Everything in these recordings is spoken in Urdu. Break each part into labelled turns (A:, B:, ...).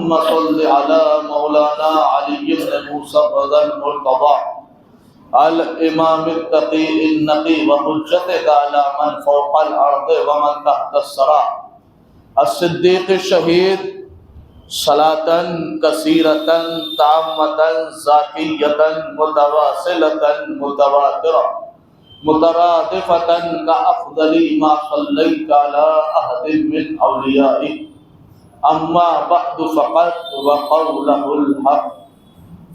A: اللهم صل على مولانا علي بن موسى الرضا المرتضى الامام التقي النقي وحجتك على من فوق الارض ومن تحت الثرى الصدیق الشہید صلاة کثیرة تامة ذاکیة متواصلة متواترة مترادفة كأفضل ما صليت على أحد من أوليائك أما بعد فقد وقوله الحق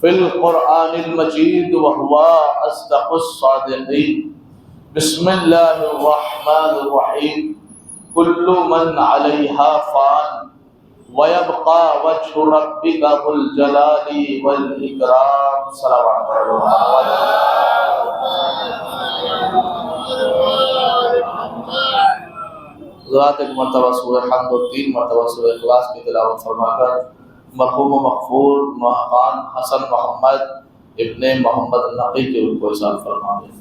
A: في القرآن المجيد وهو أصدق الصادقين بسم الله الرحمن الرحيم كل من عليها فان ويبقى وجه ربك ذو الجلال والإكرام صلوات حضرات ایک مرتبہ سورہ حمد اور 3 مرتبہ سورہ اخلاص کی تلاوت فرما کر مرحوم و مغفور خان حسن محمد ابن محمد النقی کے روح کو ارسال فرما دیں۔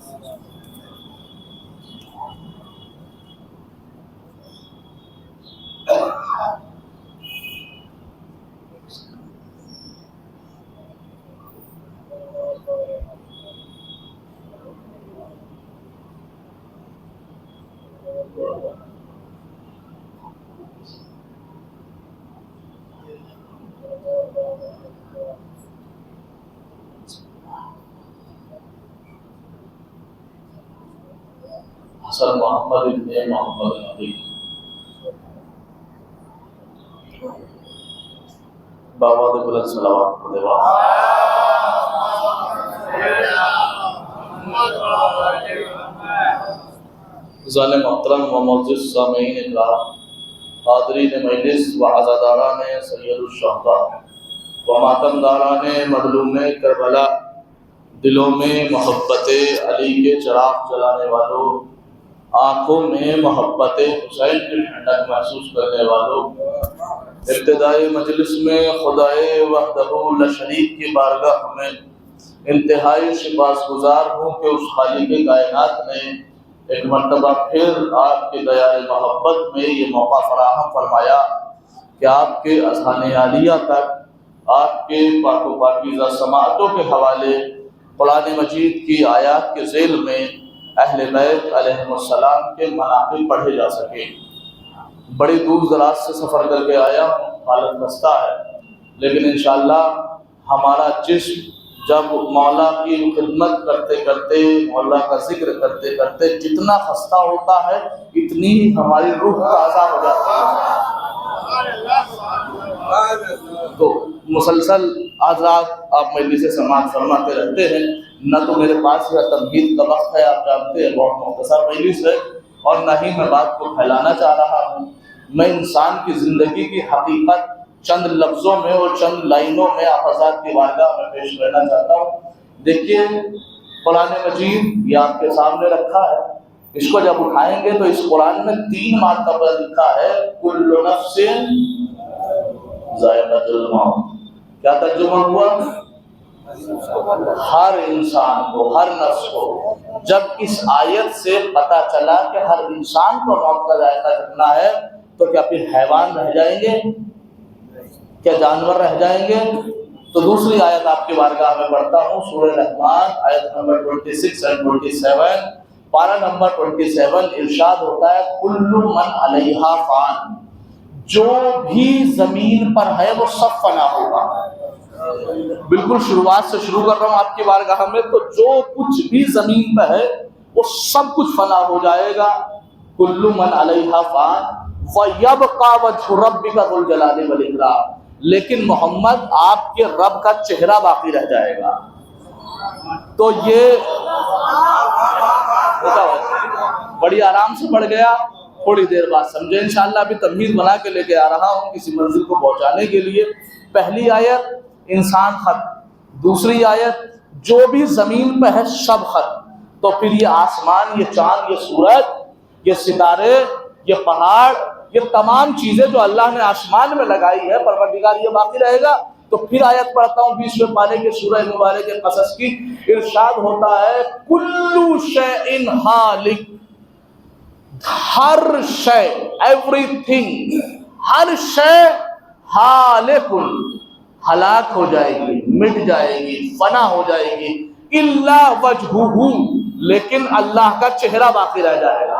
A: حسن محمد ابن محمد النقی بابا دے بلند صلوات کو دیوا۔ ظالم محترم و معزز سامعین اکرام، حاضرین مجلس و عزاداران سید الشہداء و ماتمداران مظلوم کربلا، دلوں میں محبت علی کے چراغ جلانے والوں، آنکھوں میں محبت حسین کی ٹھنڈک محسوس کرنے والوں، ابتدائی مجلس میں خدائے وحدہ لا شریک کی بارگاہ میں انتہائی سپاسگزار ہوں کہ اس خالق کائنات نے ایک مرتبہ پھر آپ کے دیار محبت میں یہ موقع فراہم فرمایا کہ آپ کے اذہان عالیہ تک آپ کے پاک و پاکیزہ سماعتوں کے حوالے قرآن مجید کی آیات کے ذیل میں اہل بیت علیہ السلام کے مناقب پڑھے جا سکے۔ بڑی دور دراز سے سفر کر کے آیا ہوں، حالت خستہ ہے، لیکن انشاءاللہ ہمارا جسم جب مولا کی خدمت کرتے کرتے، مولا کا ذکر کرتے کرتے جتنا خستہ ہوتا ہے اتنی ہماری روح تازہ ہو جاتی ہے۔ تو مسلسل حضرات آپ مجلس سماعت فرماتے رہتے ہیں، نہ تو میرے پاس یہ تمہید کا وقت ہے، آپ جانتے ہیں بہت مختصر مجلس ہے، اور نہ ہی میں بات کو پھیلانا چاہ رہا ہوں۔ میں انسان کی زندگی کی حقیقت چند لفظوں میں اور چند لائنوں میں آپ حضرات کی بارگاہ میں پیش کرنا چاہتا ہوں۔ دیکھیے قرآن مجید یہ آپ کے سامنے رکھا ہے، اس کو جب اٹھائیں گے تو اس قرآن میں 3 مرتبہ لکھا ہے کل نفس ذائقۃ الموت۔ کیا ترجمہ ہوا؟ ہر انسان کو، ہر نفس کو۔ جب اس آیت سے پتہ چلا کہ ہر انسان کو موت کا ذائقہ چکھنا ہے تو کیا پھر حیوان رہ جائیں گے؟ کیا جانور رہ جائیں گے؟ تو دوسری آیت آپ کی بارگاہ میں پڑھتا ہوں، سورہ رحمان آیت نمبر 26 اور 27، پارہ نمبر 27، ارشاد ہوتا ہے کل من علیہا فان، جو بھی زمین پر ہے وہ سب فنا ہوگا۔ بالکل شروعات سے شروع کر رہا ہوں آپ کی بارگاہ میں، تو جو کچھ بھی زمین پہ ہے وہ سب کچھ فنا ہو جائے گا۔ کل من علیہا فان وَيَبْقَى وَجْهُ رَبِّكَ ذُو الْجَلَالِ وَالْإِكْرَامِ، لیکن محمد آپ کے رب کا چہرہ باقی رہ جائے گا۔ تو یہ بڑی آرام سے پڑھ گیا، تھوڑی دیر بعد سمجھے انشاءاللہ۔ ابھی تمہید بنا کے لے کے آ رہا ہوں کسی منزل کو پہنچانے کے لیے۔ پہلی آیت انسان ختم، دوسری آیت جو بھی زمین پہ ہے سب ختم۔ تو پھر یہ آسمان، یہ چاند، یہ سورج، یہ ستارے، یہ پہاڑ، یہ تمام چیزیں جو اللہ نے آسمان میں لگائی ہے، پروردگار یہ باقی رہے گا۔ تو پھر آیت پڑھتا ہوں 20ویں پارے کے سورہ مبارک قصص کی، ارشاد ہوتا ہے کل شیء ہالک، ہر شے، ایوری تھنگ، ہر شے حالکن ہلاک ہو جائے گی، مٹ جائے گی، فنا ہو جائے گی، الا وجہہ لیکن اللہ کا چہرہ باقی رہ جائے گا۔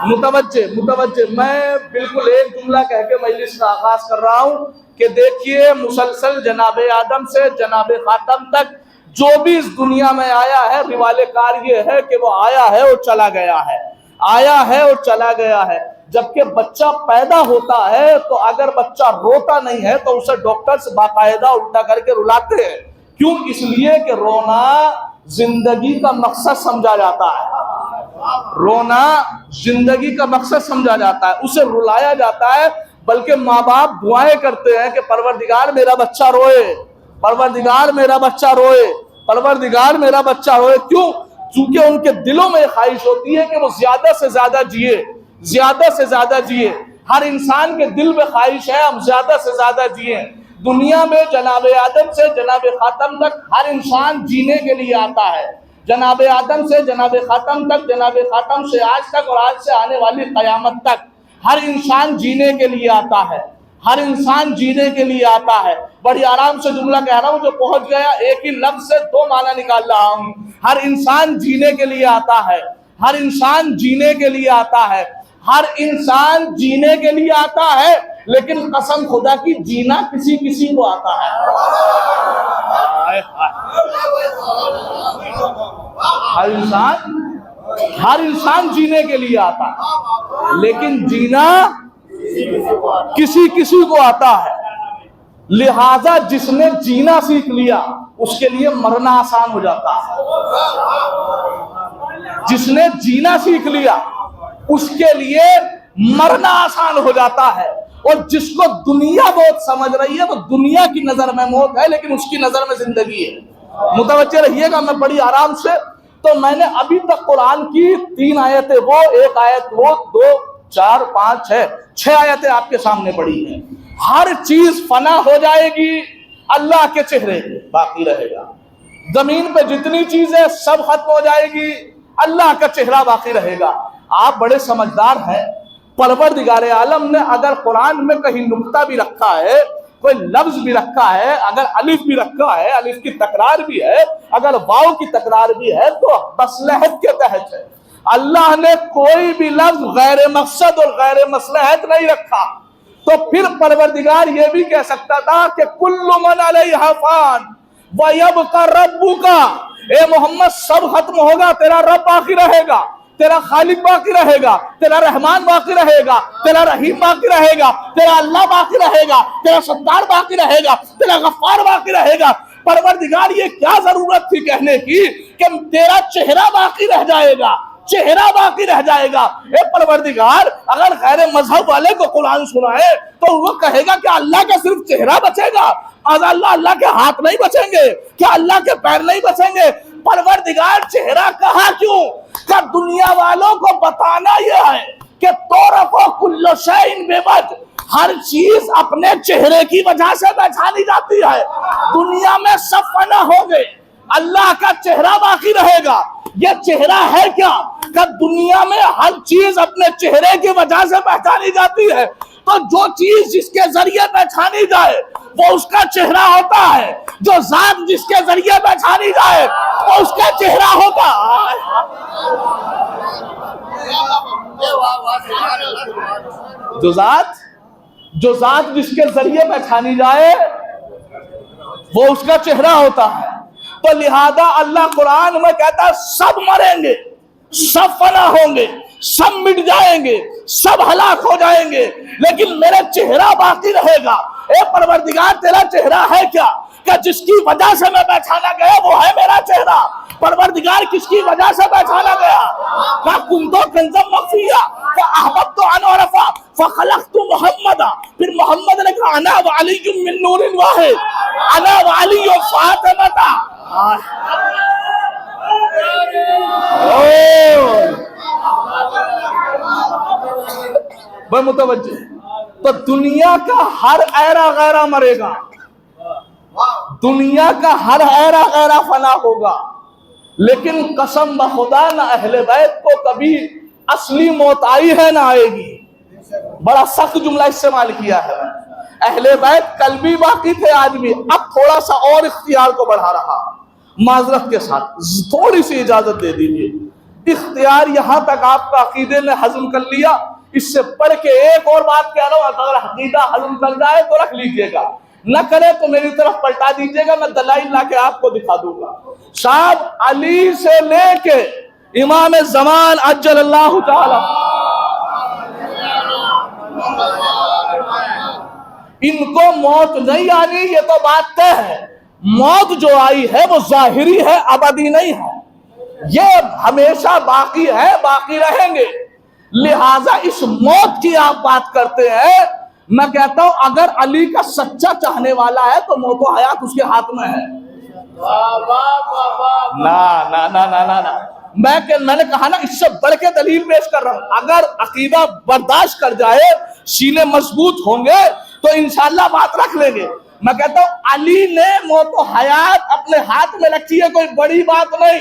A: متوجہ میں بالکل ایک جملہ کہہ کے مجلس کا آغاز کر رہا ہوں کہ دیکھیے مسلسل جناب آدم سے جناب خاتم تک جو بھی اس دنیا میں آیا ہے، روال کار یہ ہے کہ وہ آیا ہے اور چلا گیا ہے، آیا ہے اور چلا گیا ہے۔ جبکہ بچہ پیدا ہوتا ہے تو اگر بچہ روتا نہیں ہے تو اسے ڈاکٹرز باقاعدہ الٹا کر کے رلاتے ہیں۔ کیوں؟ اس لیے کہ رونا زندگی کا مقصد سمجھا جاتا ہے، رونا زندگی کا مقصد سمجھا جاتا ہے، اسے رلایا جاتا ہے۔ بلکہ ماں باپ دعائیں کرتے ہیں کہ پروردگار میرا بچہ روئے، پروردگار میرا بچہ روئے، پروردگار میرا بچہ روئے۔ کیوں؟ چونکہ ان کے دلوں میں خواہش ہوتی ہے کہ وہ زیادہ سے زیادہ جیے، زیادہ سے زیادہ جیے۔ ہر انسان کے دل میں خواہش ہے ہم زیادہ سے زیادہ جیے۔ دنیا میں جناب آدم سے جناب خاتم تک ہر انسان جینے کے لیے آتا ہے، جناب آدم سے جناب خاتم تک، جناب خاتم سے آج تک اور آج سے آنے والی قیامت تک ہر انسان جینے کے لیے آتا ہے، ہر انسان جینے کے لیے آتا ہے۔ بڑی آرام سے جملہ کہہ رہا ہوں جو پہنچ گیا، ایک ہی لفظ سے دو معنی نکال رہا ہوں۔ ہر انسان جینے کے لیے آتا ہے، ہر انسان جینے کے لیے آتا ہے، ہر انسان جینے کے لیے آتا ہے، لیکن قسم خدا کی جینا کسی کسی کو آتا ہے۔ ہر انسان جینے کے لیے آتا ہے، لیکن جینا کسی کسی کو آتا ہے۔ لہذا جس نے جینا سیکھ لیا اس کے لیے مرنا آسان ہو جاتا ہے، جس نے جینا سیکھ لیا اس کے لیے مرنا آسان ہو جاتا ہے۔ اور جس کو دنیا بہت سمجھ رہی ہے وہ دنیا کی نظر میں موت ہے لیکن اس کی نظر میں زندگی ہے۔ متوجہ رہیے گا، میں بڑی آرام سے، تو میں نے ابھی تک قرآن کی 3 آیتیں وہ، 1 آیت وہ، 2 4 5 6 آیتیں آپ کے سامنے پڑھی ہیں۔ ہر چیز فنا ہو جائے گی، اللہ کے چہرے باقی رہے گا۔ زمین پہ جتنی چیزیں سب ختم ہو جائے گی، اللہ کا چہرہ باقی رہے گا۔ آپ بڑے سمجھدار ہیں، پروردگار عالم نے اگر قرآن میں کہیں نقطہ بھی رکھا ہے، کوئی لفظ بھی رکھا ہے، اگر الف بھی رکھا ہے، الف کی تکرار بھی ہے، اگر واو کی تکرار بھی ہے تو مصلحت کے تحت ہے۔ اللہ نے کوئی بھی لفظ غیر مقصد اور غیر مصلحت نہیں رکھا، تو پھر پروردگار یہ بھی کہہ سکتا تھا کہ کل من علیہا فان ویبقی ربک، اے محمد سب ختم ہوگا، تیرا رب باقی رہے گا، تیرا خالق باقی رہے گا، تیرا رحمان باقی رہے گا، تیرا رحیم باقی رہے گا، تیرا اللہ باقی رہے گا، تیرا ستار باقی رہے گا، تیرا غفار باقی رہے گا۔ پروردگار یہ کیا ضرورت تھی کہنے کی کہ تیرا چہرہ باقی رہ جائے گا، چہرہ باقی رہ جائے گا۔ اے پروردگار اگر غیر مذہب والے کو قرآن سنائے تو وہ کہے گا کہ اللہ کا صرف چہرہ بچے گا، اللہ کے ہاتھ نہیں بچیں گے، کیا اللہ کے پیر نہیں بچیں گے؟ پروردگار چہرہ کہا کیوں؟ کہ دنیا والوں کو بتانا یہ ہے کہ تورف کل شیء بوجہ، ہر چیز اپنے چہرے کی وجہ سے پہچانی جاتی ہے۔ دنیا میں سب فنا ہو گئے، اللہ کا چہرہ باقی رہے گا۔ یہ چہرہ ہے کیا؟ کہ دنیا میں ہر چیز اپنے چہرے کی وجہ سے پہچانی جاتی ہے، تو جو چیز جس کے ذریعے پہچانی جائے وہ اس کا چہرہ ہوتا ہے، جو ذات جس کے ذریعے پہچانی جائے وہ اس کا چہرہ ہوتا ہے۔ جو ذات جس کے ذریعے پہچانی جائے وہ اس کا چہرہ ہوتا ہے۔ تو لہذا اللہ قرآن میں کہتا ہے سب مریں گے، سب فنا ہوں گے، سب مٹ جائیں گے، سب ہلاک ہو جائیں گے، لیکن میرا چہرہ باقی رہے گا۔ اے پروردگار تیرا چہرہ ہے کیا؟ کہ جس کی وجہ سے میں پہچانا گیا وہ ہے میرا چہرہ۔ پروردگار کس کی وجہ سے پہچانا گیا؟ کہ کنتو کنزا مخفیا فاحببت ان اعرفا فخلقت محمدا، پھر محمد نے کہا انا وعلی من نور واحد، انا وعلی فاطمہ۔ بھائی متوجہ، تو دنیا کا ہر ایرا غیرہ مرے گا، دنیا کا ہر ایرا غیرہ فنا ہوگا، لیکن قسم بخدا نہ اہل بیت کو کبھی اصلی موت آئی ہے نہ آئے گی۔ بڑا سخت جملہ استعمال کیا ہے، اہل بیت کل بھی باقی تھے، آج بھی، اب تھوڑا سا اور اختیار کو بڑھا رہا، معذرت کے ساتھ تھوڑی سی اجازت دے دیجیے، اختیار یہاں تک آپ کا عقیدے میں ہضم کر لیا، اس سے پڑھ کے ایک اور بات کہہ رہا ہوں، اگر عقیدہ ہضم کر جائے تو رکھ لیجیے گا، نہ کرے تو میری طرف پلٹا دیجیے گا، میں دلائل لا کے آپ کو دکھا دوں گا۔ صاحب علی سے لے کے امام زمان عجل اللہ تعالی ان کو موت نہیں آنی، یہ تو بات طے ہے، موت جو آئی ہے وہ ظاہری ہے، ابدی نہیں ہے، یہ ہمیشہ باقی ہے، باقی رہیں گے، لہٰذا اس موت کی آپ بات کرتے ہیں، میں کہتا ہوں اگر علی کا سچا چاہنے والا ہے تو موت و حیات اس کے ہاتھ میں ہے۔ نا میں نے کہا نا، اس سے بڑھ کے دلیل پیش کر رہا ہوں، اگر عقیدہ برداشت کر جائے، سینے مضبوط ہوں گے تو انشاءاللہ بات رکھ لیں گے۔ میں کہتا ہوں علی نے موت و حیات اپنے ہاتھ میں رکھی ہے، کوئی بڑی بات نہیں،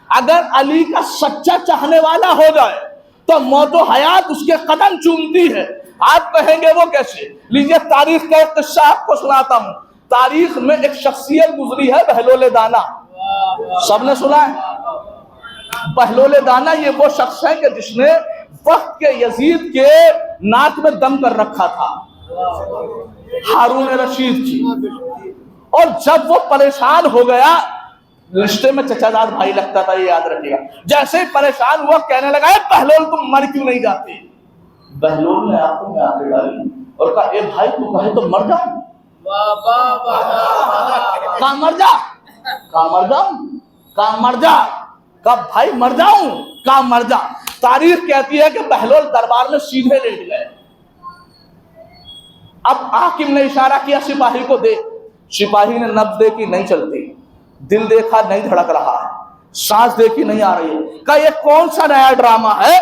A: اگر علی کا سچا چاہنے والا ہو جائے تو موت و حیات اس کے قدم چومتی ہے۔ آپ کہیں گے وہ کیسے؟ لیجئے تاریخ کا ایک قصہ آپ کو سناتا ہوں۔ تاریخ میں ایک شخصیت گزری ہے، بہلول دانا، سب نے سنا ہے؟ بہلول دانا یہ وہ شخص ہے کہ جس نے وقت کے یزید کے ناک میں دم کر رکھا تھا، ہارون رشید کی، اور جب وہ پریشان ہو گیا، رشتے میں چچا زاد بھائی لگتا تھا، یہ یاد رکھیے گا، جیسے ہی پریشان ہوا کہنے لگا اے بہلول تم مر کیوں نہیں جاتے؟ بہلول نے آنکھوں میں آنکھیں ڈالی اور کہا اے بھائی تو کہے تو مر جاؤں، کہاں مر جا، کہاں مر جاؤں، کہاں مر جا، کہا بھائی مر جاؤں، کہاں مر جا۔ تاریخ کہتی ہے کہ بہلول دربار میں سیدھے لیٹ گئے، اب حاکم نے اشارہ کیا سپاہی کو دے، سپاہی نے نبض دیکھی نہیں چلتی، دل دیکھا نہیں دھڑک رہا ہے، سانس دیکھی نہیں آ رہی ہے، کہا یہ کون سا نیا ڈرامہ ہے،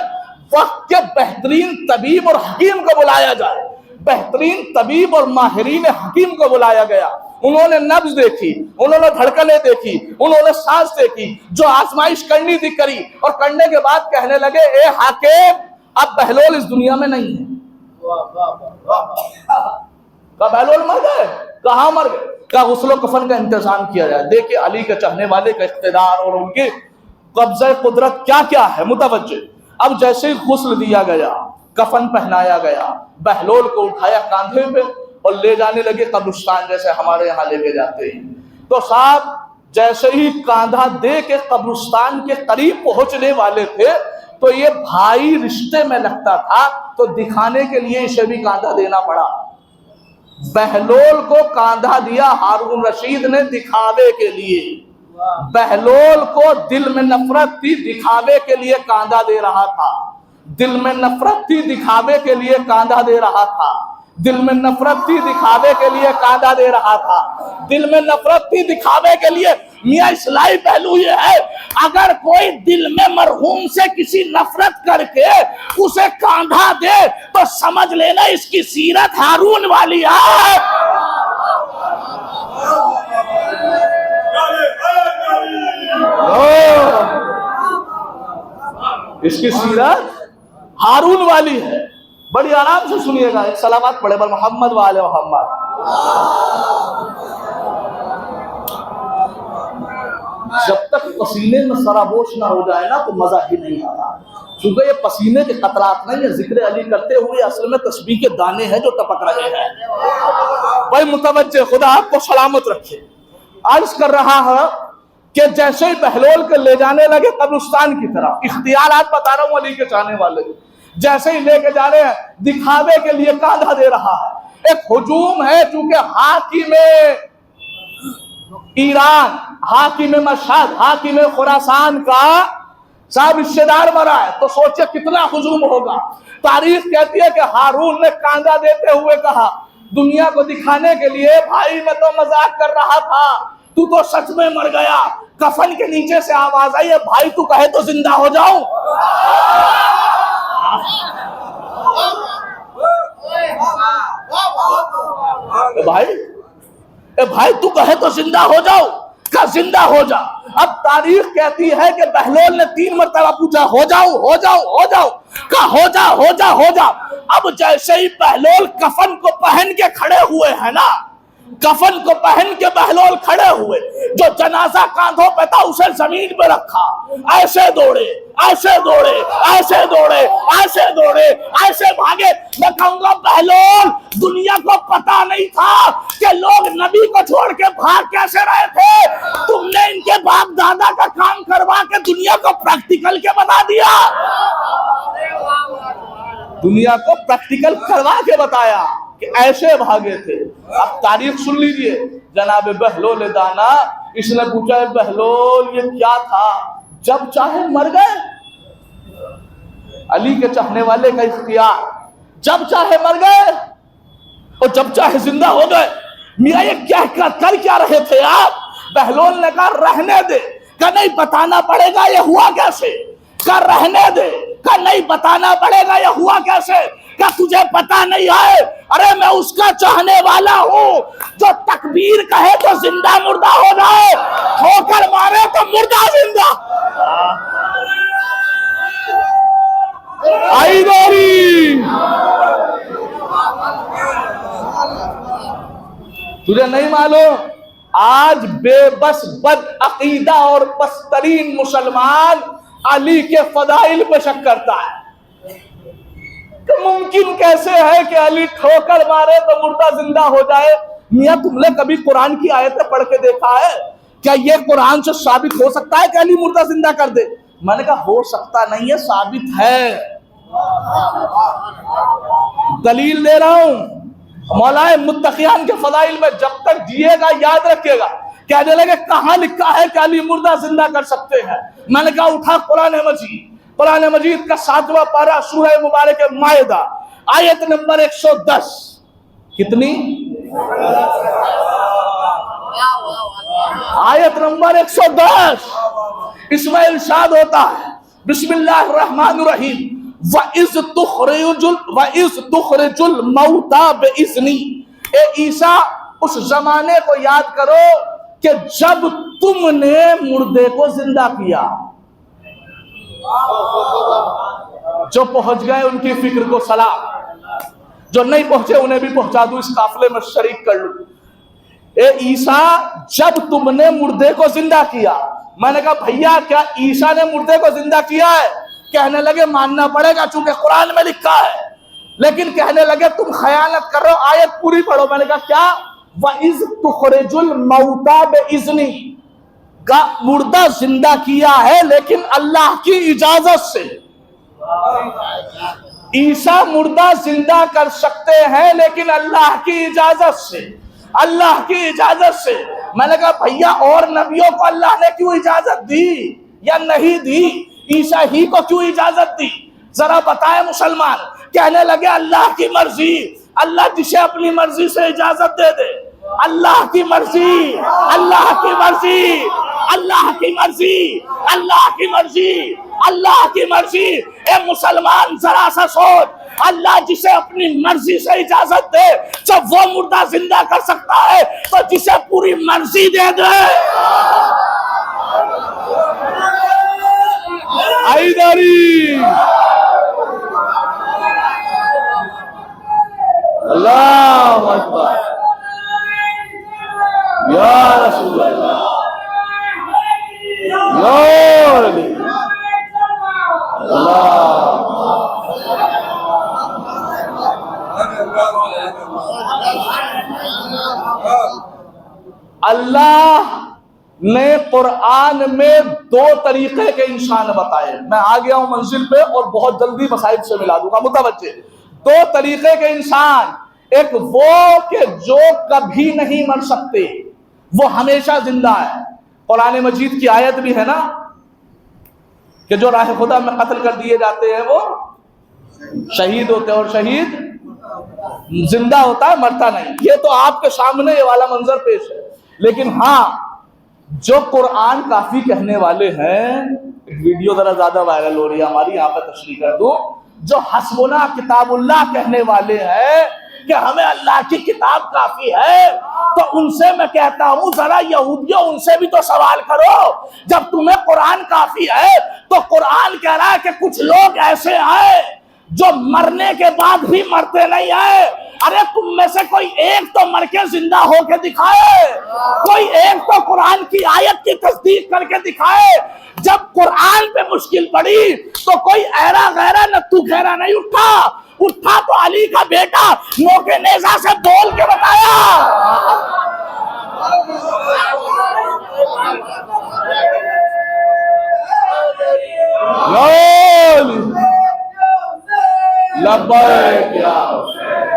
A: وقت کے بہترین طبیب اور حکیم کو بلایا جائے، بہترین طبیب اور ماہرین حکیم کو بلایا گیا، انہوں نے نبض دیکھی، انہوں نے دھڑکنیں دیکھی، انہوں نے سانس دیکھی، جو آزمائش کرنی تھی کری، اور کرنے کے بعد کہنے لگے اے حاکم اب بہلول اس دنیا میں نہیں ہے۔ کہا بہلول مر گئے؟ کہاں مر گئے؟ کہا غسل و کفن کا انتظام کیا جائے۔ دیکھیں علی کے چاہنے والے کا اقتدار اور ان کے قبضہ قدرت کیا کیا ہے، متوجہ۔ اب جیسے ہی غسل دیا گیا، کفن پہنایا گیا، بہلول کو اٹھایا کاندھے پہ اور لے جانے لگے قبرستان، جیسے ہمارے یہاں لے کے جاتے ہیں۔ تو صاحب جیسے ہی کاندھا دے کے قبرستان کے قریب پہنچنے والے تھے تو یہ بھائی رشتے میں لگتا تھا، تو دکھانے کے لیے اسے بھی کاندھا دینا پڑا۔ بہلول کو کاندھا دیا ہارون رشید نے دکھاوے کے لیے، بہلول کو دل میں نفرت تھی، دکھاوے کے لیے کاندھا دے رہا تھا، دل میں نفرت تھی، دکھاوے کے لیے کاندھا دے رہا تھا، دل میں نفرت تھی، دکھاوے کے لیے کاندھا دے رہا تھا، دل میں نفرت تھی، دکھاوے کے لیے۔ میاں اصلاحی پہلو یہ ہے، اگر کوئی دل میں مرحوم سے کسی نفرت کر کے اسے کاندھا دے تو سمجھ لینا اس کی سیرت ہارون والی ہے، اس کی سیرت ہارون والی ہے۔ بڑی آرام سے سنیے گا، ایک صلوات پڑھے بر محمد و آل محمد۔ جب تک پسینے میں سرابوش نہ ہو جائے نا تو مزہ ہی نہیں آتا، چونکہ یہ پسینے کے قطرات نہیں، یہ ذکر علی کرتے ہوئے اصل میں تسبیح کے دانے ہیں جو ٹپک رہے ہیں۔ بھائی متوجہ، خدا آپ کو سلامت رکھے۔ عرض کر رہا ہے کہ جیسے ہی بہلول کے لے جانے لگے قبرستان کی طرف، اختیارات بتا رہا ہوں علی کے چاہنے والے، جیسے ہی لے کے جا رہے ہیں دکھاوے کے لیے کاندھا دے رہا ہے۔ ایک ہجوم ہے، چونکہ حاکم ایران، حاکم مشہد، حاکم خراسان کا صاحب رشتہ دار مرا ہے، تو سوچے کتنا ہجوم ہوگا۔ تاریخ کہتی ہے کہ ہارون نے کاندھا دیتے ہوئے کہا دنیا کو دکھانے کے لیے، بھائی میں تو مذاق کر رہا تھا، تو تو سچ میں مر گیا۔ کفن کے نیچے سے آواز آئی ہے بھائی تو کہے تو زندہ ہو جاؤں۔ اے بھائی تو کہے تو زندہ ہو جاؤ، کہ زندہ ہو جا۔ اب تاریخ کہتی ہے کہ بہلول نے 3 مرتبہ پوچھا ہو جاؤ ہو جاؤ ہو جاؤ، کہ ہو جا ہو جا ہو جا۔ اب جیسے ہی بہلول کفن کو پہن کے کھڑے ہوئے ہیں نا، کفن کو پہن کے بہلول کھڑے ہوئے، جو جنازہ کاندھوں پہ تھا اسے زمین پہ رکھا، ایسے دوڑے ایسے دوڑے ایسے دوڑے ایسے دوڑے ایسے بھاگے۔ میں کہوں گا بہلول، دنیا کو پتا نہیں تھا کہ لوگ نبی کو چھوڑ کے بھاگ کیسے رہے تھے، تم نے ان کے باپ دادا کا کام کروا کے دنیا کو پریکٹیکل کے بتا دیا، دنیا کو پریکٹیکل کروا کے بتایا کہ ایسے بھاگے تھے۔ اب تاریخ سن لیجئے، جناب بہلول دانا، اس نے پوچھا بہلول یہ کیا تھا؟ جب چاہے مر گئے، علی کے چاہنے والے کا اختیار، جب چاہے مر گئے اور جب چاہے زندہ ہو گئے۔ میاں یہ کر کیا رہے تھے آپ؟ بہلول نے کہا رہنے دے، کہ نہیں بتانا پڑے گا یہ ہوا کیسے، کہ رہنے دے، کہ نہیں بتانا پڑے گا یہ ہوا کیسے، کہ تجھے پتا نہیں ہے، ارے میں اس کا چاہنے والا ہوں جو تکبیر کہے تو زندہ مردہ ہو جائے، ٹھوکر مارے تو مردہ زندہ۔ آئی گوری، تجھے نہیں معلوم آج بے بس بد عقیدہ اور پسترین مسلمان علی کے فضائل پہ شک کرتا ہے کہ ممکن کیسے ہے کہ علی ٹھوکر مارے تو مردہ زندہ ہو جائے۔ میاں تم نے کبھی قرآن کی آیتیں پڑھ کے دیکھا ہے؟ کیا یہ قرآن سے ثابت ہو سکتا ہے کہ علی مردہ زندہ کر دے؟ میں نے کہا ہو سکتا نہیں ہے، ثابت ہے، دلیل دے رہا ہوں۔ مولا متقیان کے فضائل میں جب تک جیے گا یاد رکھے گا، کہنے لگے کہاں لکھا ہے کہ علی مردہ زندہ کر سکتے ہیں؟ میں نے کہا اٹھا قرآن مجید، قرآن مجید کا 7واں پارہ سورہ مبارک مائدہ آیت نمبر 110۔ کتنی؟ آیت نمبر 110۔ اس میں ارشاد ہوتا ہے بسم اللہ الرحمن الرحیم، وَإِذْ تُخْرِجُ الْمَوْتَى بِإِذْنِي۔ اے عیسیٰ اس زمانے کو یاد کرو کہ جب تم نے مردے کو زندہ کیا۔ جو پہنچ گئے ان کی فکر کو سلام، جو نہیں پہنچے انہیں بھی پہنچا دوں، اس قافلے میں شریک کر لوں۔ اے عیسیٰ جب تم نے مردے کو زندہ کیا۔ میں نے کہا بھیا کیا عیسیٰ نے مردے کو زندہ کیا ہے؟ کہنے لگے ماننا پڑے گا چونکہ قرآن میں لکھا ہے، لیکن کہنے لگے تم خیانت کر رہے ہو، آیت پوری پڑھو۔ میں نے کہا کیا؟ وَإِذْ تُخْرِجُ الْمَوْتَى بِإِذْنِي، کا مردہ زندہ کیا ہے لیکن اللہ کی اجازت سے۔ عیسیٰ مردہ زندہ کر سکتے ہیں لیکن اللہ کی اجازت سے، اللہ کی اجازت سے۔ میں نے کہا بھیا اور نبیوں کو اللہ نے کیوں اجازت دی یا نہیں دی؟ عیسیٰ ہی کو کیوں اجازت دی؟ ذرا بتائیں مسلمان۔ کہنے لگے اللہ کی مرضی، اللہ جسے اپنی مرضی سے اجازت دے دے، اللہ کی مرضی، اللہ کی مرضی، اللہ کی مرضی، اللہ کی مرضی، اللہ کی مرضی۔ اے مسلمان ذرا سا سوچ، اللہ جسے اپنی مرضی سے اجازت دے، جب وہ مردہ زندہ کر سکتا ہے تو جسے پوری مرضی دے دے۔ حیدری، اللہ اکبر، یا رسول اللہ، یا علی اللہ نے قرآن میں 2 طریقے کے انسان بتائے۔ میں آ گیا ہوں منزل پہ اور بہت جلدی مسائل سے ملا دوں گا، متوجہ۔ 2 طریقے کے انسان، ایک وہ کہ جو کبھی نہیں مر سکتے، وہ ہمیشہ زندہ ہے۔ قرآن مجید کی آیت بھی ہے نا کہ جو راہ خدا میں قتل کر دیے جاتے ہیں وہ شہید ہوتے ہیں، اور شہید زندہ ہوتا ہے، مرتا نہیں۔ یہ تو آپ کے سامنے یہ والا منظر پیش ہے۔ لیکن ہاں جو قرآن کافی کہنے والے ہیں، ویڈیو ذرا زیادہ وائرل ہو رہی ہے ہماری، یہاں پہ تشریح کر دوں، جو حسبنا کتاب اللہ کہنے والے ہیں کہ ہمیں اللہ کی کتاب کافی ہے، تو ان سے میں کہتا ہوں ذرا یہودیوں ان سے بھی تو سوال کرو، جب تمہیں قرآن کافی ہے تو قرآن کہہ رہا ہے کہ کچھ لوگ ایسے ہیں جو مرنے کے بعد بھی مرتے نہیں ہیں. ارے تم میں سے کوئی ایک تو مر کے زندہ ہو کے دکھائے, کوئی ایک تو قرآن کی آیت کی تصدیق کر کے دکھائے. جب قرآن پہ مشکل پڑی تو کوئی ایرا غیرا نتو خیرا نہیں اٹھا تو علی کا بیٹا منہ کے نیزہ سے بول کے بتایا. لبیک یا حسین,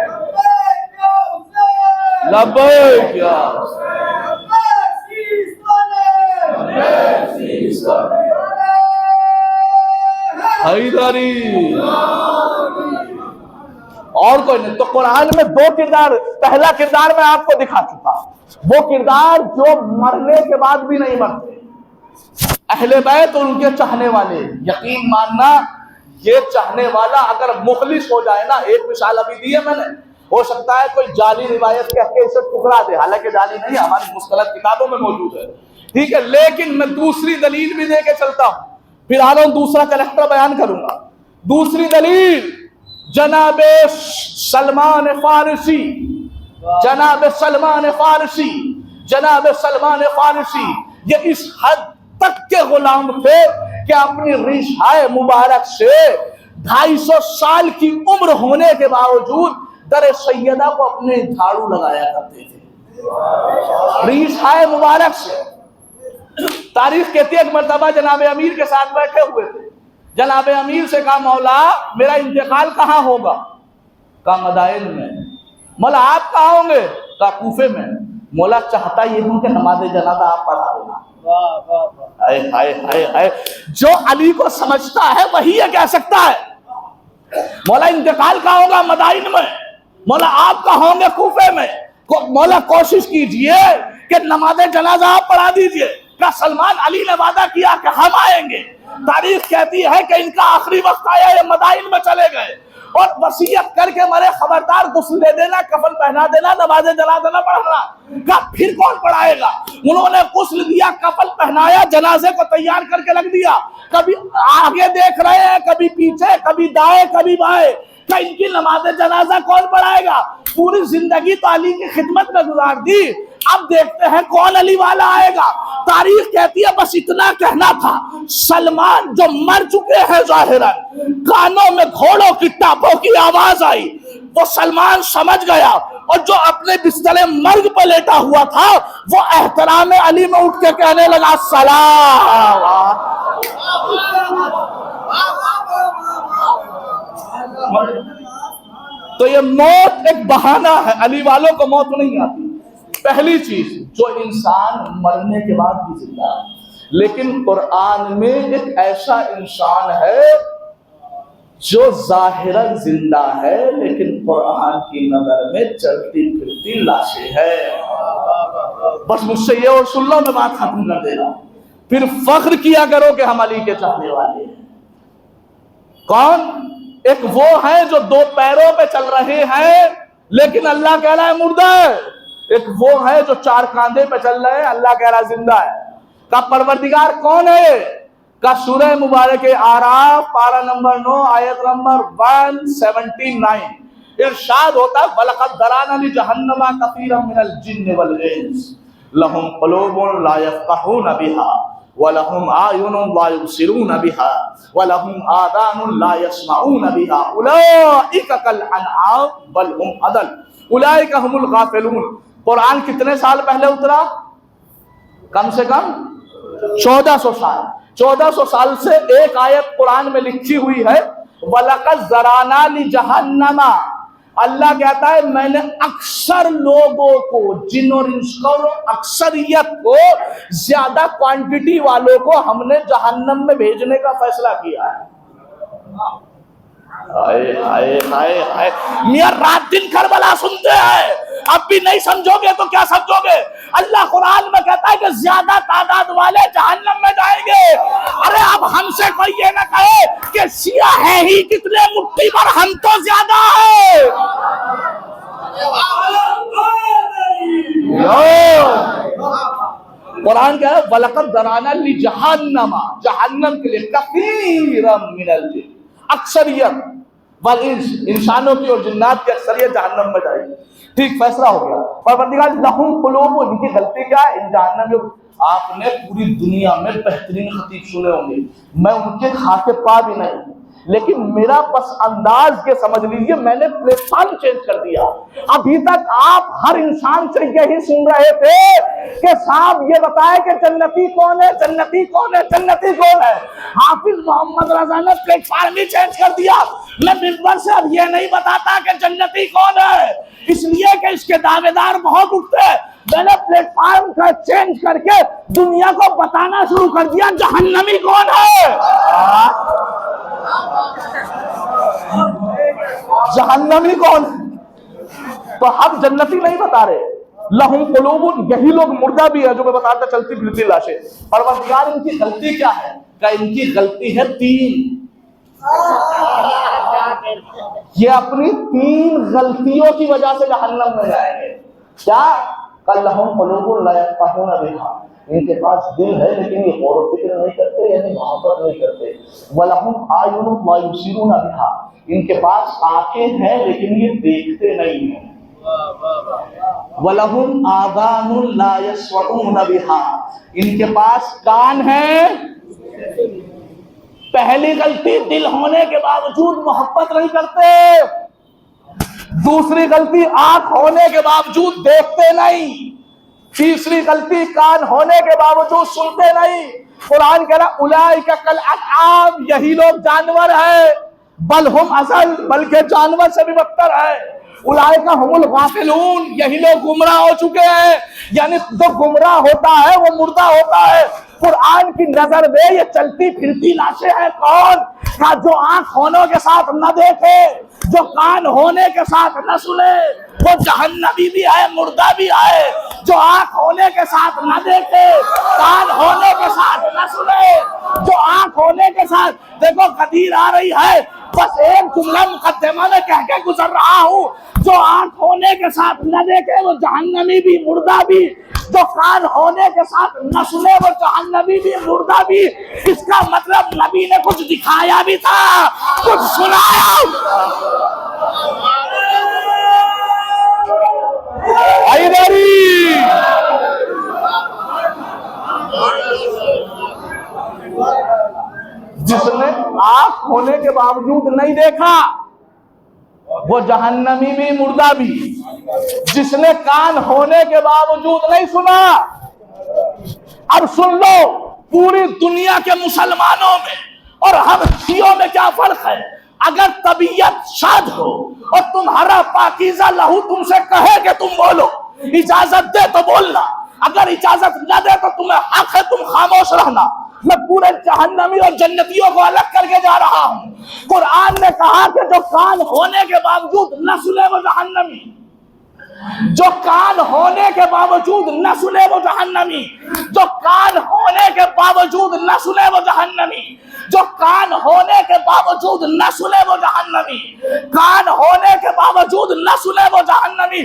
A: لبیک یا حیدری. اور کوئی نہیں. تو قرآن میں دو کردار, پہلا کردار میں آپ کو دکھا چکا, وہ کردار جو مرنے کے بعد بھی نہیں مرتے, اہل بیت اور ان کے چاہنے والے. یقین ماننا یہ چاہنے والا اگر مخلص ہو جائے نا, ایک مثال ابھی دی ہے میں نے, ہو سکتا ہے کوئی جعلی روایت کہہ کے اسے ٹکرا دے, حالانکہ جعلی نہیں, ہماری مستند کتابوں میں موجود ہے, ٹھیک ہے, لیکن میں دوسری دلیل بھی دے کے چلتا ہوں, پھر آ رہا ہوں دوسرا کریکٹر بیان کروں گا. دوسری دلیل جناب سلمان فارسی, جناب سلمان فارسی, جناب سلمان فارسی یہ اس حد تک کے غلام تھے کہ اپنی ریشۂ مبارک سے 250 سال کی عمر ہونے کے باوجود در سیدہ کو اپنے جھاڑو لگایا کرتے تھے ریشۂ مبارک سے. تاریخ کہتی ہے ایک مرتبہ جناب امیر کے ساتھ بیٹھے ہوئے تھے, جناب امیر سے کہا مولا میرا انتقال کہاں ہوگا؟ کہا مدائن میں. مولا آپ کہاں ہوں گے؟ کہا کوفے میں. مولا چاہتا یہ ہوں کہ نماز جنازہ آپ پڑھا دینا. جو علی کو سمجھتا ہے وہی یہ کہہ سکتا ہے. مولا انتقال کہاں ہوگا؟ مدائن میں. مولا آپ کہاں ہوں گے؟ کوفے میں. مولا کوشش کیجئے کہ نماز جنازہ آپ پڑھا دیجئے. کہ سلمان علی نے وعدہ کیا کہ ہم آئیں گے. تاریخ کہتی ہے کہ ان کا آخری وقت آیا, یہ مدائن میں چلے گئے اور وصیت کر کے مرے خبردار غسل دے دینا, کفن پہنا دینا, نماز جنازہ نہ پڑھنا. کہا پھر کون پڑھائے گا؟ انہوں نے غسل دیا, کفن پہنایا, جنازے کو تیار کر کے رکھ دیا. کبھی آگے دیکھ رہے ہیں, کبھی پیچھے, کبھی دائیں, کبھی بائیں. کہ ان کی نماز جنازہ کون پڑھائے گا؟ پوری زندگی تو علی کی خدمت میں گزار دی, اب دیکھتے ہیں کون علی والا آئے گا. تاریخ کہتی ہے بس اتنا کہنا تھا, سلمان جو مر چکے ہیں ظاہراً, کانوں میں گھوڑوں کی ٹاپوں کی آواز آئی, وہ سلمان سمجھ گیا, اور جو اپنے بستر مرگ پر لیٹا ہوا تھا وہ احترام علی میں اٹھ کے کہنے لگا سلام. تو یہ موت ایک بہانہ ہے, علی والوں کو موت نہیں آتی. پہلی چیز, جو انسان مرنے کے بعد بھی زندہ ہے, لیکن قرآن میں ایک ایسا انسان ہے جو ظاہراً زندہ ہے لیکن قرآن کی نظر میں چلتی پھرتی لاشیں ہے. بس مجھ سے یہ اور سن لو, میں بات ختم کر دے رہا ہوں. پھر فخر کیا کرو کہ ہم علی کے چاہنے والے ہیں. کون؟ ایک وہ ہے جو 2 پیروں پہ چل رہے ہیں لیکن اللہ کہہ رہا ہے مردہ ہے. ایک وہ ہے جو 4 کاندھے پہ چل رہے ہیں, اللہ کہہ رہا زندہ ہے. کا پروردگار کون ہے؟ کا سورہ مبارک اعراف پارہ نمبر 9 آیت نمبر 179 ارشاد ہوتا ہے وَلَقَدْ ذَرَأْنَا لِجَهَنَّمَ كَثِيرًا مِنَ الْجِنِّ وَالْإِنسِ لَهُمْ قُلُوبٌ لَا يَفْقَهُونَ بِهَا وَلَهُمْ أَعْيُنٌ لَا يُبْصِرُونَ بِهَا وَلَهُمْ آذَانٌ لَا يَسْمَعُونَ بِهَا أُولَئِكَ كَالْأَنْعَامِ بَلْ هُمْ أَضَلُّ أُولَئِكَ هُمُ الْغَافِلُونَ. قرآن کتنے سال پہلے اترا؟ کم سے کم 1400 سال. 1400 سال سے ایک آیت قرآن میں لکھی ہوئی ہے وَلَقَدْ ذَرَأْنَا لِجَهَنَّمَ. اللہ کہتا ہے میں نے اکثر لوگوں کو, جن اور انس کو, اکثریت کو, زیادہ کوانٹٹی والوں کو ہم نے جہنم میں بھیجنے کا فیصلہ کیا ہے. میاں رات دن کربلا سنتے ہیں, اب بھی نہیں سمجھو گے تو کیا سمجھو گے؟ اللہ قرآن میں کہتا ہے کہ زیادہ تعداد والے جہنم میں جائیں گے. ارے اب ہم سے کوئی یہ نہ کہے کہ سیاہ ہے ہی کتنے مٹھی پر, ہم تو زیادہ ہیں. قرآن کیا ہے؟ وَلَقَدْ ذَرَأْنَا لِجَهَنَّمَ, جہنم کے لیے كَثِيرًا مِنَ الْجِنِّ, اکثریت. والانس، انسانوں کی اور جنات کی اکثریت جہنم میں جائے گی. ٹھیک فیصلہ ہو گیا. پروردگار لہم قلوب، ان کی غلطی کیا ہے؟ ان جہنم میں. آپ نے پوری دنیا میں بہترین خطیب سنے ہوں گے، میں ان کے خاطر پا بھی نہیں ہوں، لیکن میرا پس انداز کے سمجھ لیجئے میں نے پلیٹ فارم چینج کر دیا. ابھی تک آپ ہر انسان سے یہی سن رہے تھے کہ صاحب یہ بتائے کہ جنتی کون ہے، جنتی کون ہے، جنتی کون ہے. حافظ محمد رضا نے پلیٹ فارم ہی چینج کر دیا. میں منبر سے اب یہ نہیں بتاتا کہ جنتی کون ہے، اس لیے کہ اس کے دعوے دار بہت اٹھتے ہیں. میں نے پلیٹ فارم کا چینج کر کے دنیا کو بتانا شروع کر دیا جہنمی کون ہے. جہنمی کون ہے؟ تو ہم جنتی نہیں بتا رہے. لہم قلوب، یہی لوگ مردہ بھی ہے جو میں بتاتا چلتی پھرتی لاشیں. پروردگار ان کی غلطی کیا ہے؟ کہ ان کی غلطی ہے 3. یہ اپنی 3 غلطیوں کی وجہ سے جہنم میں جائیں گے. کیا؟ لہم قلوب لا یفقہون بہا، ان کے پاس دل ہے لیکن یہ غور و فکر نہیں کرتے، یعنی محبت نہیں کرتے. وَلَهُمْ أَعْيُنٌ لَا يُبْصِرُونَ بِهَا، ان کے پاس آنکھیں ہیں لیکن یہ دیکھتے نہیں ہیں. وَلَهُمْ آذَانٌ لَا يَسْمَعُونَ بِهَا، ان کے پاس کان ہیں. پہلی غلطی دل ہونے کے باوجود محبت نہیں کرتے. دوسری غلطی آنکھ ہونے کے باوجود دیکھتے نہیں. تیسری غلطی کان ہونے کے باوجود سنتے نہیں. قرآن کہہ رہا اولئک کالانعام، یہی لوگ جانور ہیں. بل ہم اضل، بلکہ جانور سے بھی بدتر ہے. اولئک هم الغافلون، یہی لوگ گمراہ ہو چکے ہیں. یعنی جو گمراہ ہوتا ہے وہ مردہ ہوتا ہے. قرآن کی نظر میں یہ چلتی پھرتی لاشیں ہیں کون؟ جو آنکھ ہونوں کے ساتھ نہ دیکھے، جو کان ہونے کے ساتھ نہ سنے، وہ جہنمی بھی ہے مردہ بھی ہے. جو آنکھ ہونے کے ساتھ نہ دیکھے، کان ہونے کے ساتھ نہ سنے، جو آنکھ ہونے کے ساتھ، دیکھو قدیر آ رہی ہے، بس ایک جملہ مقدمہ میں کہہ کے گزر رہا ہوں. جو آنکھ ہونے کے ساتھ نہ دیکھے وہ جہنمی بھی مردہ بھی، جو کان ہونے کے ساتھ نہ سنے وہ جہنمی بھی مردہ بھی. اس کا مطلب نبی نے کچھ دکھایا بھی تھا، کچھ سنایا. جس نے آنکھ ہونے کے باوجود نہیں دیکھا وہ جہنمی بھی مردہ بھی. جس نے کان ہونے کے باوجود نہیں سنا. اب سن لو، پوری دنیا کے مسلمانوں میں اور ہم شیعوں میں کیا فرق ہے. اگر طبیعت شاد ہو اور تمہارا پاکیزہ لہو تم سے کہے کہ تم بولو، اجازت دے تو بولنا، اگر اجازت نہ دے تو تمہیں حق ہے تم خاموش رہنا. میں پورے جہنمی اور جنتیوں کو الگ کر کے جا رہا ہوں. قرآن نے کہا کہ جو کان ہونے کے باوجود نہ سنے وہ جہنمی، جو کان ہونے کے باوجود نہ سنے وہ جہنمی، جو کان ہونے کے باوجود نہ سنے وہ جہنمی، جو کان ہونے کے باوجود نہ سنے وہ جہنمی، کان ہونے کے باوجود نہ سنے وہ جہنمی.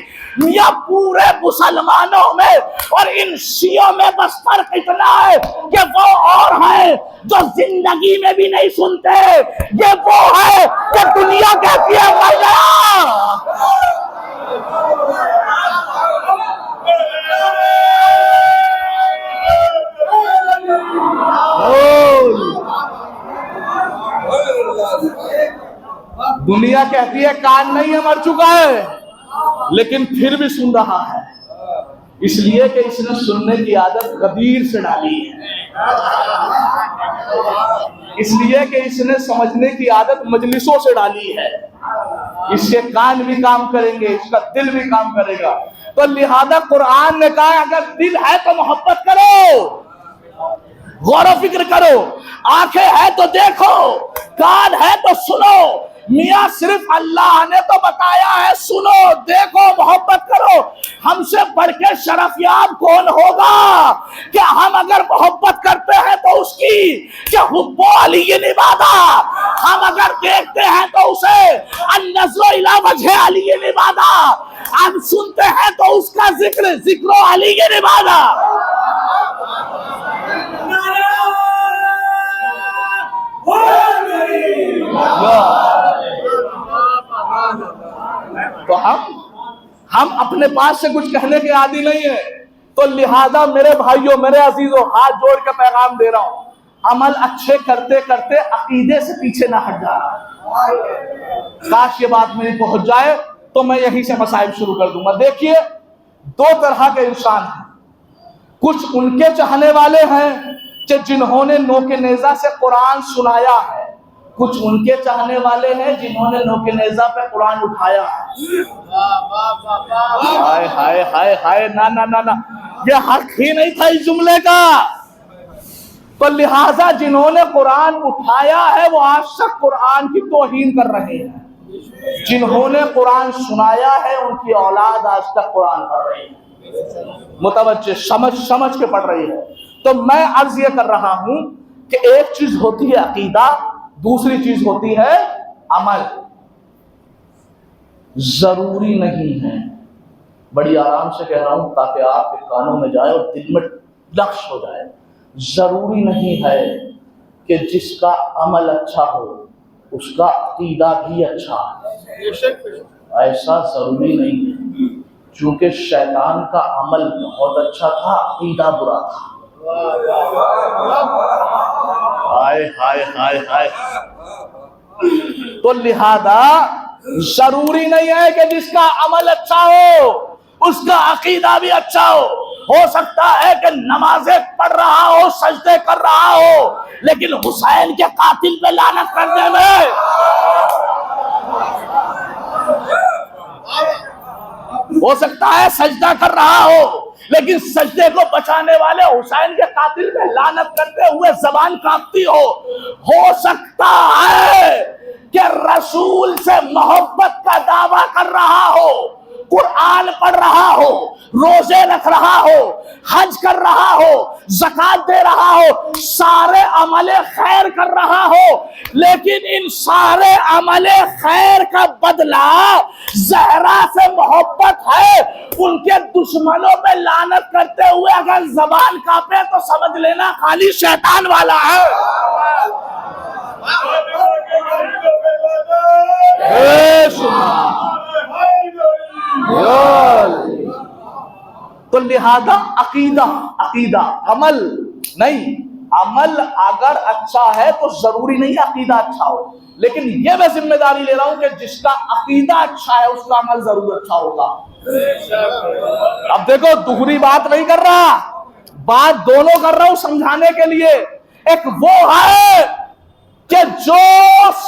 A: یہ پورے مسلمانوں میں اور ان شیعوں میں بس فرق اتنا ہے کہ وہ اور ہیں جو زندگی میں بھی نہیں سنتے، یہ وہ ہے کہ دنیا کہتی ہے مر گیا. دنیا کہتی ہے کان نہیں ہے مر چکا ہے، لیکن پھر بھی سن رہا ہے، اس لیے کہ اس نے سننے کی عادت غدیر سے ڈالی ہے، اس لیے کہ اس نے سمجھنے کی عادت مجلسوں سے ڈالی ہے. اس کے کان بھی کام کریں گے، اس کا دل بھی کام کرے گا. تو لہذا قرآن نے کہا اگر دل ہے تو محبت کرو، غور و فکر کرو، آنکھیں ہے تو دیکھو، کان ہے تو سنو. میاں صرف اللہ نے تو بتایا ہے سنو دیکھو محبت کرو. ہم سے بڑھ کے شرف یاب کون ہوگا کہ ہم اگر محبت کرتے ہیں تو اس کی کہ حب علی عبادہ، ہم اگر دیکھتے ہیں تو اسے النظر الی وجہ علی عبادہ، ہم سنتے ہیں تو اس کا ذکر و علی عبادہ. ہم اپنے پاس سے کچھ کہنے کے عادی نہیں ہیں. تو لہذا میرے بھائیوں، میرے عزیزوں، ہاتھ جوڑ کے پیغام دے رہا ہوں، عمل اچھے کرتے کرتے عقیدے سے پیچھے نہ ہٹ جانا. کاش یہ بات میری پہنچ جائے تو میں یہیں سے مسائل شروع کر دوں گا. دیکھیے، دو طرح کے انسان ہیں. کچھ ان کے چاہنے والے ہیں کہ جنہوں نے نوک نیزہ سے قرآن سنایا ہے، کچھ ان کے چاہنے والے ہیں جنہوں نے نوک نیزہ پہ قرآن اٹھایا ہے. ہائے ہائے ہائے ہائے، نہ، یہ حق ہی نہیں تھا اس جملے کا. تو لہٰذا جنہوں نے قرآن اٹھایا ہے وہ آج تک قرآن کی توہین کر رہے ہیں. جنہوں نے قرآن سنایا ہے ان کی اولاد آج تک قرآن پڑھ رہی ہے. متوجہ، سمجھ کے پڑھ رہی ہے. تو میں عرض یہ کر رہا ہوں کہ ایک چیز ہوتی ہے عقیدہ، دوسری چیز ہوتی ہے عمل. ضروری نہیں ہے، بڑی آرام سے کہہ رہا ہوں تاکہ آپ کے کانوں میں جائے اور دل میں نقش ہو جائے. ضروری نہیں ہے کہ جس کا عمل اچھا ہو اس کا عقیدہ بھی اچھا ہو. ایسا ضروری نہیں ہے. چونکہ شیطان کا عمل بہت اچھا تھا، عقیدہ برا تھا. ہائے ہائے ہائے ہائے. تو لہذا ضروری نہیں ہے کہ جس کا عمل اچھا ہو اس کا عقیدہ بھی اچھا ہو. ہو سکتا ہے کہ نمازیں پڑھ رہا ہو، سجدے کر رہا ہو، لیکن حسین کے قاتل پہ لعنت کرنے میں ہو سکتا ہے سجدہ کر رہا ہو، لیکن سجدے کو بچانے والے حسین کے قاتل پہ لعنت کرتے ہوئے زبان کانپتی ہو. ہو سکتا ہے کہ رسول سے محبت کا دعویٰ کر رہا ہو، قرآن پڑھ رہا ہو، روزے رکھ رہا ہو، حج کر رہا ہو، زکات دے رہا ہو، سارے عمل خیر کر رہا ہو، لیکن ان سارے عمل خیر کا بدلہ زہرا سے محبت ہے. ان کے دشمنوں پہ لعنت کرتے ہوئے اگر زبان کانپے تو سمجھ لینا خالی شیطان والا ہے. تو لہذا عقیدہ عمل نہیں. عمل اگر اچھا ہے تو ضروری نہیں عقیدہ اچھا ہو، لیکن یہ میں ذمہ داری لے رہا ہوں کہ جس کا عقیدہ اچھا ہے اس کا عمل ضرور اچھا ہوگا. اب دیکھو، دوہری بات نہیں کر رہا، بات دونوں کر رہا ہوں سمجھانے کے لیے. ایک وہ ہے کہ جو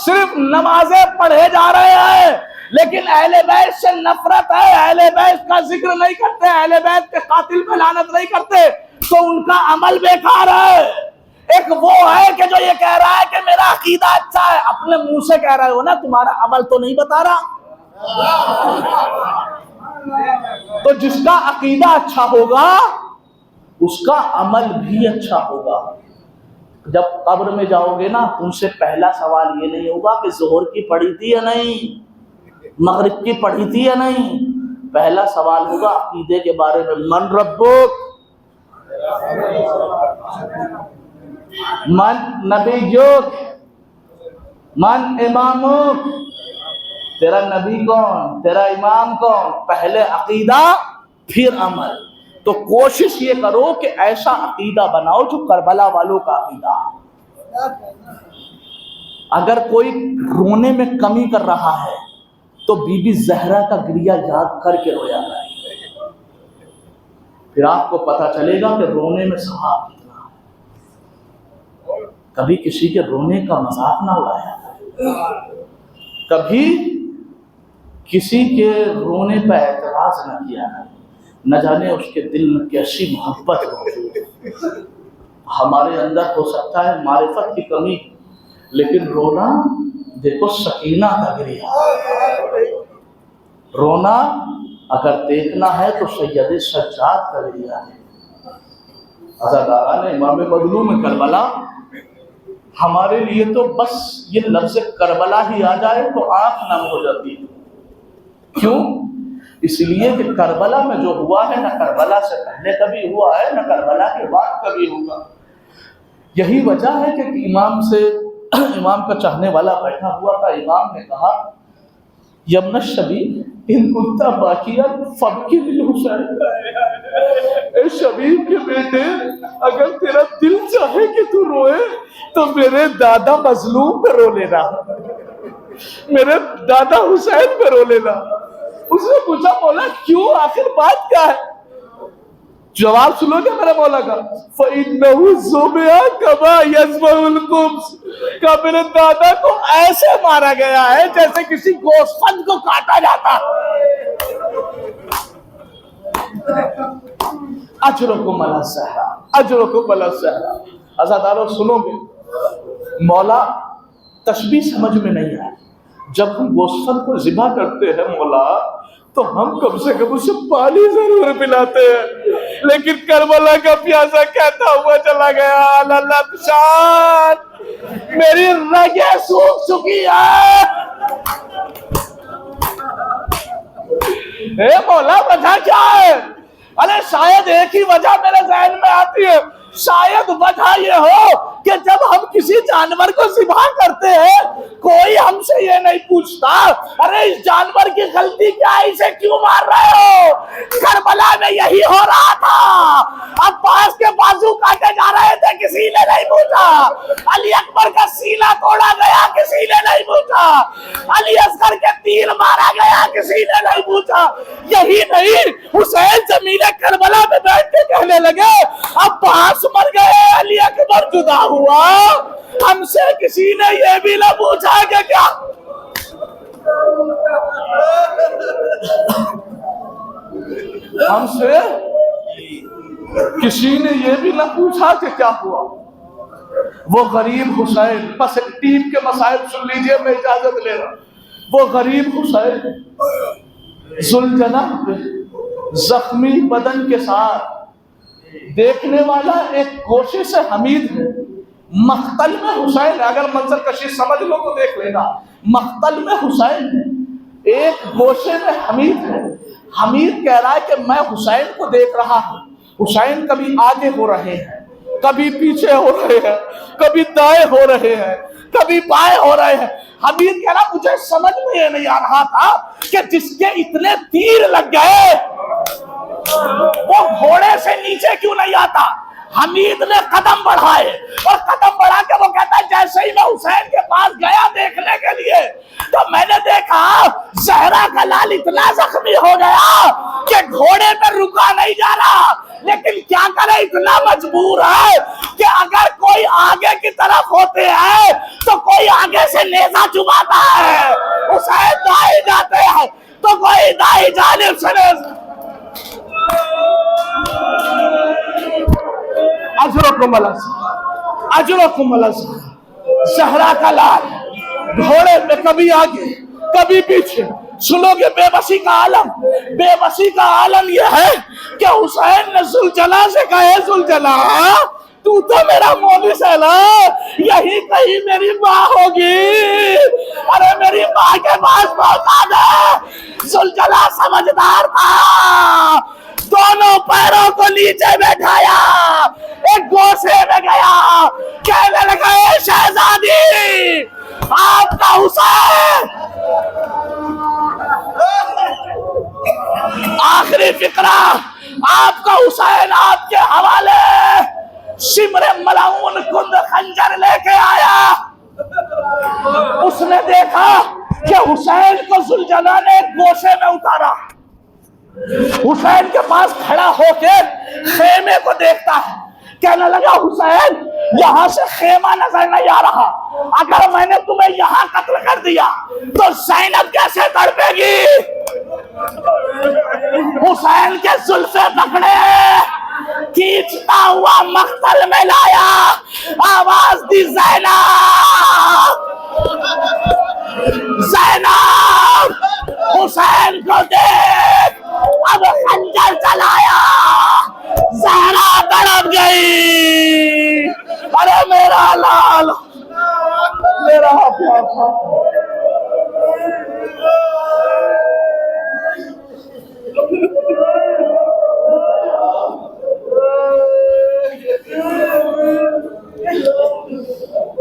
A: صرف نمازیں پڑھے جا رہے ہیں لیکن اہل بیت سے نفرت ہے، اہل بیت کا ذکر نہیں کرتے، اہل بیت کے قاتل پہ لعنت نہیں کرتے، تو ان کا عمل بیکار ہے. ایک وہ ہے کہ جو یہ کہہ رہا ہے کہ میرا عقیدہ اچھا ہے. اپنے منہ سے کہہ رہے ہو نا، تمہارا عمل تو نہیں بتا رہا. تو جس کا عقیدہ اچھا ہوگا اس کا عمل بھی اچھا ہوگا. جب قبر میں جاؤ گے نا، تم سے پہلا سوال یہ نہیں ہوگا کہ ظہر کی پڑھی تھی یا نہیں، مغرب کی پڑھی تھی یا نہیں. پہلا سوال ہوگا عقیدے کے بارے میں. من ربک، من نبیک، من امامک. تیرا نبی کون، تیرا امام کون؟ پہلے عقیدہ پھر عمل. تو کوشش یہ کرو کہ ایسا عقیدہ بناؤ جو کربلا والوں کا عقیدہ. اگر کوئی رونے میں کمی کر رہا ہے تو بی بی زہرا کا گریہ یاد کر کے رویا کرے، پھر آپ کو پتہ چلے گا کہ رونے میں ثواب کتنا ہے. کبھی کسی کے رونے کا مذاق نہ اڑایا کرے، کبھی کسی کے رونے پہ اعتراض نہ کیا کرے. نہ جانے اس کے دل میں کیسی محبت موجود ہے. ہمارے اندر ہو سکتا ہے معرفت کی کمی، لیکن رونا دیکھو سکینہ کا گریہ. رونا اگر دیکھنا ہے تو سید سجاد کا گریہ ہے. عزاداران امام مظلوم کربلا، ہمارے لیے تو بس یہ لفظ کربلا ہی آ جائے تو آنکھ نم ہو جاتی ہے. کیوں؟ اس لیے کہ کربلا میں جو ہوا ہے نہ کربلا سے پہلے کبھی ہوا ہے نہ کربلا کے بعد کبھی ہوگا. یہی وجہ ہے کہ امام کا چاہنے والا بیٹھا ہوا تھا. امام نے کہا یمن الشبیب ان کنتا باقیا فبکی للحسین، اے شبیب کے بیٹے اگر تیرا دل چاہے کہ تو روئے تو میرے دادا مظلوم پہ رو لینا، میرے دادا حسین پہ رو لینا۔ اس نے پوچھا مولا کیوں، آخر بات کیا ہے؟ جواب سنو گے میرے مولا کا، فَإِنَّهُ زُبِعَ كَمَا يَزْبَحُ الْقُمْص، کہ میرے دادا کو ایسے مارا گیا ہے جیسے کسی گوسفند کو کاٹا جاتا۔ اجرکم علی الصحرا، اجرکم علی الصحرا۔ عزادارو سنو گے، مولا تشبیہ سمجھ میں نہیں آئے۔ جب ہم گوسفند کو ذبح کرتے ہیں مولا تو ہم کم سے کم اسے پانی ضرور پلاتے ہیں، لیکن کربلا کا پیاسا کہتا ہوا چلا گیا، اللہ تشان میری رگیں سوکھ چکی ہے۔ اے مولا وجہ کیا ہے؟ ارے شاید ایک ہی وجہ میرے ذہن میں آتی ہے، شاید وجہ یہ ہو کہ جب ہم کسی جانور کو ذبح کرتے ہیں کوئی ہم سے یہ نہیں پوچھتا ارے اس جانور کی غلطی کیا ہے، اسے کیوں مار رہے ہو؟ کربلا میں یہی ہو رہا تھا، عباس کے بازو کاٹے جا رہے تھے، کسی نے نہیں پوچھا۔ علی اکبر کا سینہ توڑا گیا، کسی نے نہیں پوچھا۔ علی اصغر کے تیر مارا گیا، کسی نے نہیں پوچھا۔ یہی نہیں، حسین زمین کربلا میں بیٹھ کے کہنے لگے عباس مر گئے، علی اکبر جدا ہوا، ہم سے کسی نے یہ بھی نہ پوچھا کہ کیا ہم سے کسی نے یہ بھی نہ پوچھا کہ کیا ہوا۔ وہ غریب حسین، بس ترتیب کے مسائل سن لیجئے، میں اجازت لے رہا ہوں۔ وہ غریب حسین ذوالجناح پہ زخمی بدن کے ساتھ، دیکھنے والا ایک گوشے سے حمید ہے، مقتل میں حسین ہے، اگر منظر کشی سمجھ لو تو دیکھ لینا، مقتل میں حسین ہے، ایک گوشے میں حمید ہے۔ حمید کہہ رہا ہے کہ میں حسین کو دیکھ رہا ہوں، حسین کبھی آگے ہو رہے ہیں، کبھی پیچھے ہو رہے ہیں، کبھی دائیں ہو رہے ہیں، کبھی بائیں ہو رہے ہیں۔ حمید کہہ رہا مجھے سمجھ میں یہ نہیں آ رہا تھا کہ جس کے اتنے تیر لگ گئے وہ گھوڑے سے نیچے کیوں نہیں آتا۔ حمید نے قدم بڑھائے اور قدم بڑھا کے وہ کہتا ہے جیسے ہی میں حسین کے پاس گیا دیکھنے کے لیے تو میں نے دیکھا زہرا کا لال اتنا زخمی ہو گیا کہ گھوڑے پہ رکا نہیں جا رہا، لیکن کیا کرے اتنا مجبور ہے کہ اگر کوئی آگے کی طرف ہوتے ہیں تو کوئی آگے سے نیزہ چباتا ہے، حسین دائیں جاتے ہیں تو کوئی دائیں جانب سے نیزہ۔ اجرکم اللہ زہرا کا لال گھوڑے میں کبھی آگے کبھی پیچھے۔ سنو گے بے بسی کا عالم، بے بسی کا عالم یہ ہے کہ حسین نے ذوالجناح سے کہا ہے ذوالجناح تو تو میرا مونس ہے نا، یہی کہیں میری ماں ہوگی، ارے میری ماں کے پاس پہنچا دے۔ ذوالجناح سمجھدار تھا، دونوں پیروں کو نیچے بیٹھایا، ایک گوشے میں گیا، کہنے لگا اے شہزادی آپ کا حسین۔ آخری فقرہ آپ کا حسین آپ کے حوالے، شمر ملعون کند خنجر لے کے آیا۔ اس نے دیکھا کہ حسین کو ذوالجناح نے ایک گوشے میں اتارا، حسین کے پاس کھڑا ہو کے خیمے کو دیکھتا ہے، کہنے لگا حسین یہاں سے خیمہ نظر نہیں آ رہا، اگر میں نے تمہیں یہاں قتل کر دیا تو زینب کیسے تڑپے گی؟ حسین کے زلفیں پکڑے کھینچتا ہوا مقتل میں لایا، آواز دی زینب زینب، حسین کو دیکھ، اب خنجر چلایا، زہرا تڑپ گئی، ارے میرا لال، میرا پیارا۔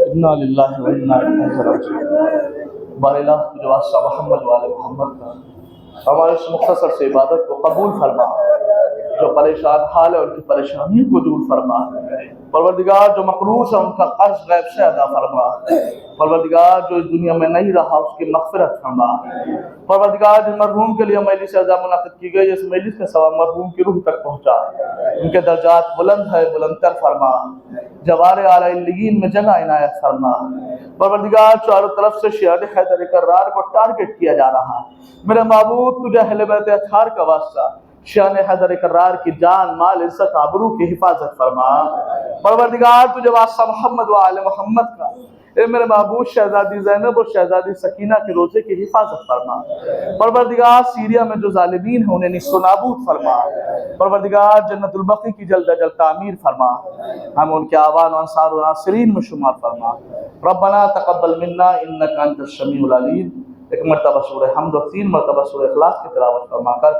A: انا للہ و انا الیہ راجعون۔ بار الہ جو واسطہ محمد والے محمد کا ہمارے اس مختصر سے عبادت کو قبول فرما، جو پریشان حال ہے ان کی پریشانی کو دور فرما، پروردگار جو مقروض ہے ان کا قرض غیب سے ادا فرما، پروردگار جو اس دنیا میں نہیں رہا اس کی مغفرت فرما، پروردگار جن مرحوم کے لیے مجلس اعزا منعقد کی گئی اس مجلس کے ثواب مرحوم کی روح تک پہنچا، ان کے درجات بلند ہے بلند تر فرما، جوار اعلی علیین میں جگہ عنایت فرما، پروردگار چاروں طرف سے شیعہ حیدر کرار کو ٹارگٹ کیا جا رہا ہے، میرے معبود تجھے اہل بیت اطہار کا واسطہ شان حیدر کرار کی جان مال عزت آبرو کی حفاظت فرما، پروردگار تجھے واسطہ محمد و آل محمد کا اے میرے محبوب شہزادی زینب اور شہزادی سکینہ کے روزے کی حفاظت فرما، پروردگار سیریا میں جو ظالمین ہیں انہیں نیست و نابود فرما، پروردگار جنت البقیع کی جلد از جلد تعمیر فرما، ہم ان کے آوان و انصار و ناصرین میں شمار فرما، ربنا تقبل منا انک انت السمیع العلیم، ایک مرتبہ سورہ حمد و 3 مرتبہ سورہ اخلاص کی تلاوت فرما کر